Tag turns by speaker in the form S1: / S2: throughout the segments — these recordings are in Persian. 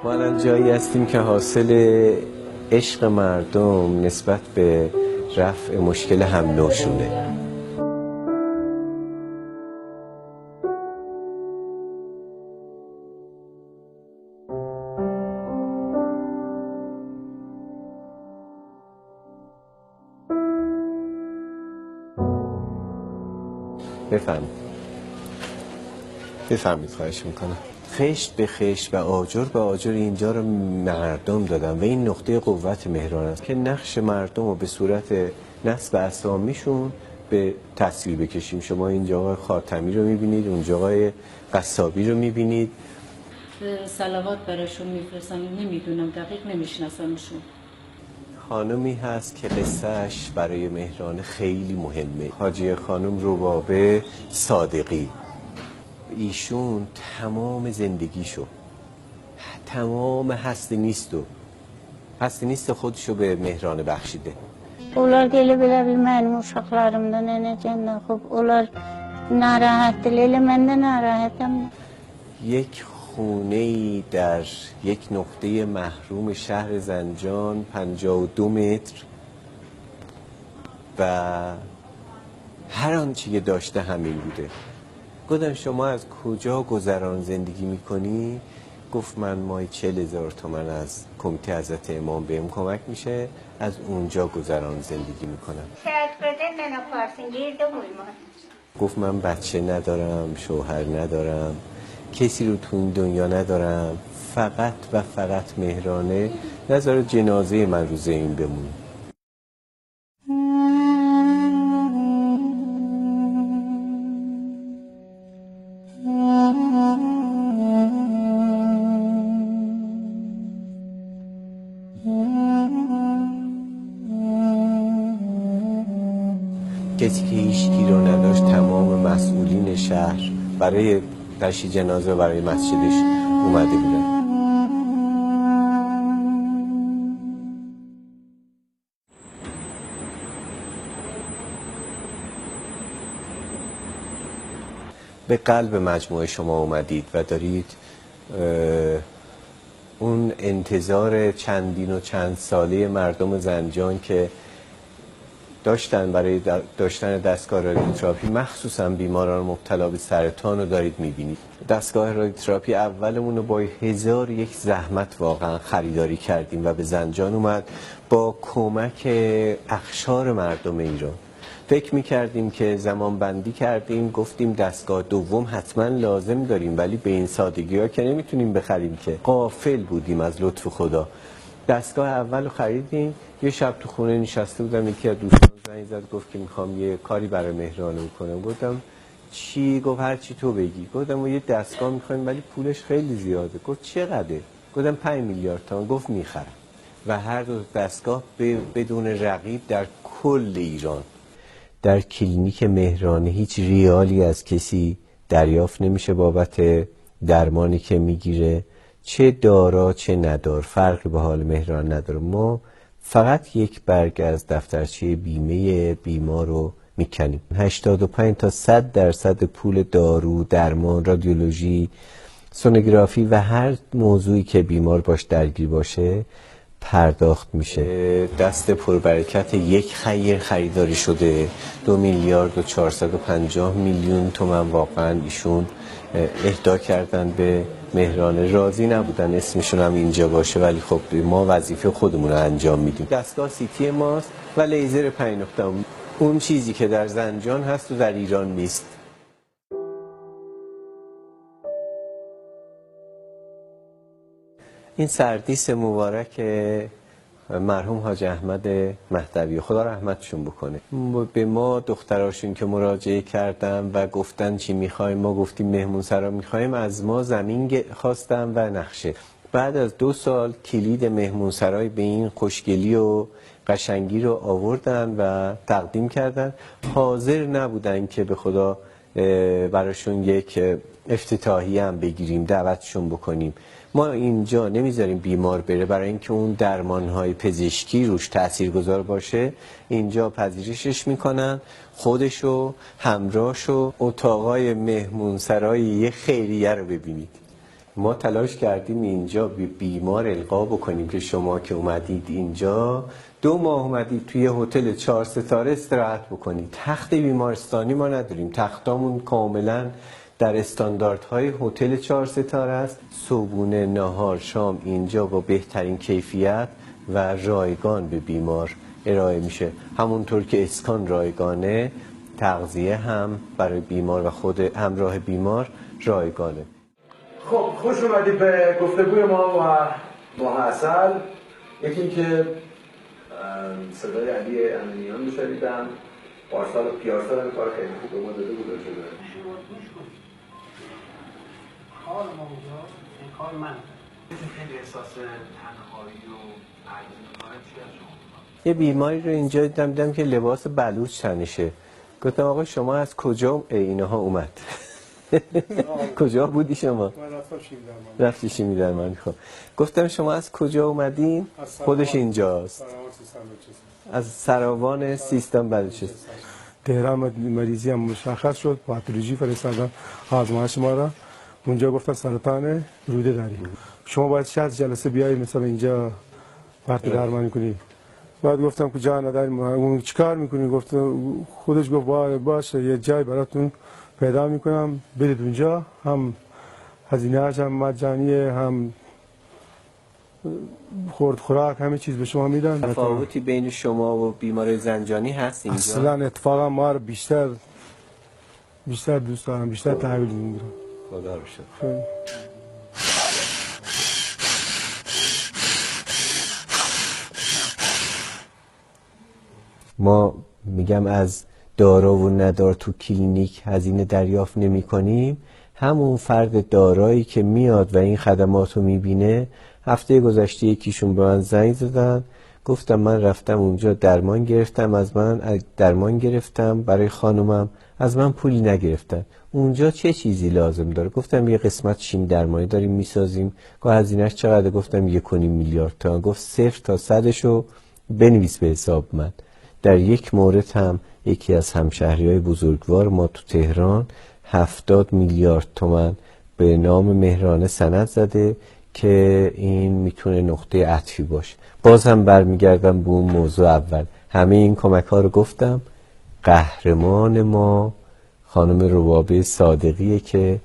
S1: ما الان جایی هستیم که حاصل عشق مردم نسبت به رفع مشکل هم نوعشونه. بفرمید خواهش میکنم. خشت به خشت و آجر به آجر اینجا رو مردم دادن و این نقطه قوت مهران است که نقش مردم رو به صورت نصب اسامیشون به تصویر بکشیم. شما اینجا آقای خاتمی رو میبینید، اونجا آقای قصابی رو میبینید.
S2: صلوات براشون میفرستم، نمیدونم دقیق نمیشناسمشون.
S1: خانمی هست که قصهش برای مهران خیلی مهمه، حاجیه خانم ربابه صادقی. ایشون تمام زندگیشو، تمام هست نیست خودشو به مهران بخشیده.
S3: Onlar da elə belə bil mənim uşaqlarımda nənəcəndən xub. Onlar narahatdır, elə mən də narahatam.
S1: یک خونه‌ای در یک نقطه محروم شهر زنجان 52 متر و هر آنچه که داشته همین بوده. گفتم شما از کجا گذران زندگی میکنی؟ گفت من مای 40,000 تومان از کمیته حضرت امام بهم کمک میشه، از اونجا گذران زندگی میکنم. گفت من بچه ندارم، شوهر ندارم، کسی رو تو این دنیا ندارم، فقط و فقط مهرانه، نذار جنازه من رو زمین بمونه. کسی که هیچکی رو نداشت تمام مسئولین شهر برای تشییع جنازه و برای مسجدش اومده بودن. به قلب مجموعه شما اومدید و دارید اون انتظار چندین و چند ساله مردم زنجان که داشتن برای داشتن دستگاه رادیوتراپی، مخصوصا بیماران مبتلا به سرطان رو دارید میبینید. دستگاه رادیوتراپی اولمون رو با 1001 زحمت واقعا خریداری کردیم و به زنجان اومد با کمک اقشار مردم ایران. فکر میکردیم که زمان بندی کردیم، گفتیم دستگاه دوم حتما لازم داریم، ولی به این سادگی ها که نمیتونیم بخریم، که غافل بودیم از لطف خدا. دستگاه اول رو خریدیم، یه شب تو خونه نشسته بودم، یکی از دوستان زنگ زد گفت که میخوام یه کاری برای مهرانه بکنم. گفتم چی؟ گفت هر چی تو بگی. گفتم ما یه دستگاه میخوایم ولی پولش خیلی زیاده. گفت چقدره؟ گفتم 5 میلیارد تومان. گفت میخرم. و هر دو دستگاه بدون رقیب در کل ایران. در کلینیک مهرانه هیچ ریالی از کسی دریافت نمیشه بابت درمانی که میگیره، چه دارا چه ندار، فرقی به حال مهران نداره. ما فقط یک برگ از دفترچه بیمه بیمار رو میکنیم. 85 تا 100% پول دارو، درمان، رادیولوژی، سونوگرافی و هر موضوعی که بیمار باش درگیر باشه پرداخت میشه. دست پربرکت یک خیر خریداری شده 2 میلیارد و 450 میلیون تومان. واقعا ایشون اهدا کردن به مهرانه، راضی نبودن اسمشون هم اینجا باشه، ولی خب ما وظیفه خودمون رو انجام میدیم. دستگاه سیتی ماست و لیزر 5 نقطه، اون چیزی که در زنجان هست و در ایران نیست. این سردیس مبارک مرحوم حاج احمد مهدوی، خدا رحمتشون بکنه، به ما دختراشون که مراجعه کردن و گفتن چی میخوایم، ما گفتیم مهمون سرا میخوایم، از ما زمین خواستن و نقشه. بعد از 2 سال کلید مهمون سرای به این خوشگلی و قشنگی رو آوردن و تقدیم کردن. حاضر نبودن که به خدا براشون یک افتتاحیه هم بگیریم، دعوتشون بکنیم. ما اینجا نمیذاریم بیمار بره، برای اینکه اون درمانهای پزشکی روش تاثیرگذار باشه. اینجا پذیرشش میکنن، خودشو همراهشو اتاقای مهمون سرای یه خیریه رو ببینید. ما تلاش کردیم اینجا به بیمار القا بکنیم که شما که اومدید اینجا 2 ماه اومدید توی هتل 4 ستاره استراحت بکنید. تخت بیمارستانی ما نداریم، تختامون کاملا در استانداردهای هتل 4 ستاره است. صبحونه، نهار، شام اینجا با بهترین کیفیت و رایگان به بیمار ارائه میشه. همونطور که اسکان رایگانه، تغذیه هم برای بیمار و خود همراه بیمار رایگانه.
S4: خب خوش اومدید به گفتگوی ما و ماه عسل. یکی این که صدای علی امینیان رو شنیدم، پارسال و پیارسال هم کار خیلی خوب به ما داده بود شده.
S5: کار ما بودا، این کار من. این احساس تنهایی و عجیبانه چی از شما؟
S1: یه بیماری رو اینجا دیدم که لباس بلوچ تنشه. گفتم آقا شما از کجا اینها اومد؟ کجا بودی شما؟
S6: من رفتم شیمیدرمان.
S1: رفتی شیمیدرمان. خب گفتم شما از کجا اومدین؟ خودش اینجاست. از سراوان سیستان بلوچستان.
S6: تهران مریضی هم مشخص شد، پاتولوژی فرستادن آزمایش ما را. اونجا گفتن سرطان روده داری. شما باید 60 جلسه بیایی مثلا اینجا پرت درمانی کنی. بعد گفتم که جا نداریم. اون چیکار میکنی؟ گفت خودش گفت باشه یه جای براتون پیدا میکنم برید اونجا، هم هزینه‌اش هم مجانیه، هم خورد خوراک همه چیز به شما میدن.
S1: تفاوتی بین شما و بیمار زنجانی هست اینجا؟
S6: اصلا اتفاقا ما رو بیشتر دوست دارم، بیشتر تحویل میگیرم.
S1: خدا رو شکر. ما میگم از دارا و ندار تو کلینیک هزینه دریافت نمی کنیم. همون فرد دارایی که میاد و این خدمات رو میبینه، هفته گذشته یکیشون به من زنگ زدن، گفتم من رفتم اونجا درمان گرفتم برای خانومم، از من پولی نگرفتن. اونجا چه چیزی لازم داره؟ گفتم یه قسمت شیم درمانی داریم میسازیم. گفت هزینه‌اش چقدر؟ گفتم 1.5 میلیارد تومان. گفت 0 تا 100شو بنویس به حساب من. در یک مورد هم یکی از همشهریای بزرگوار ما تو تهران 70 میلیارد تومان به نام مهرانه سند زده که این میتونه نقطه عطفی باشه. باز هم برمیگردم به اون موضوع اول. همه این کمک ها رو گفتم. قهرمان ما خانم ربابه صادقیه که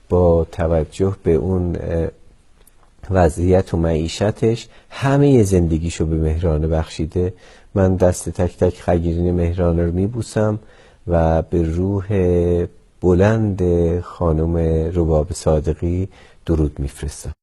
S1: با توجه به اون وضعیت و معیشتش همه زندگیشو به مهرانه بخشیده. من دست تک تک خگیرین مهرانه رو میبوسم و به روح بلند خانم ربابه صادقی درود میفرستم.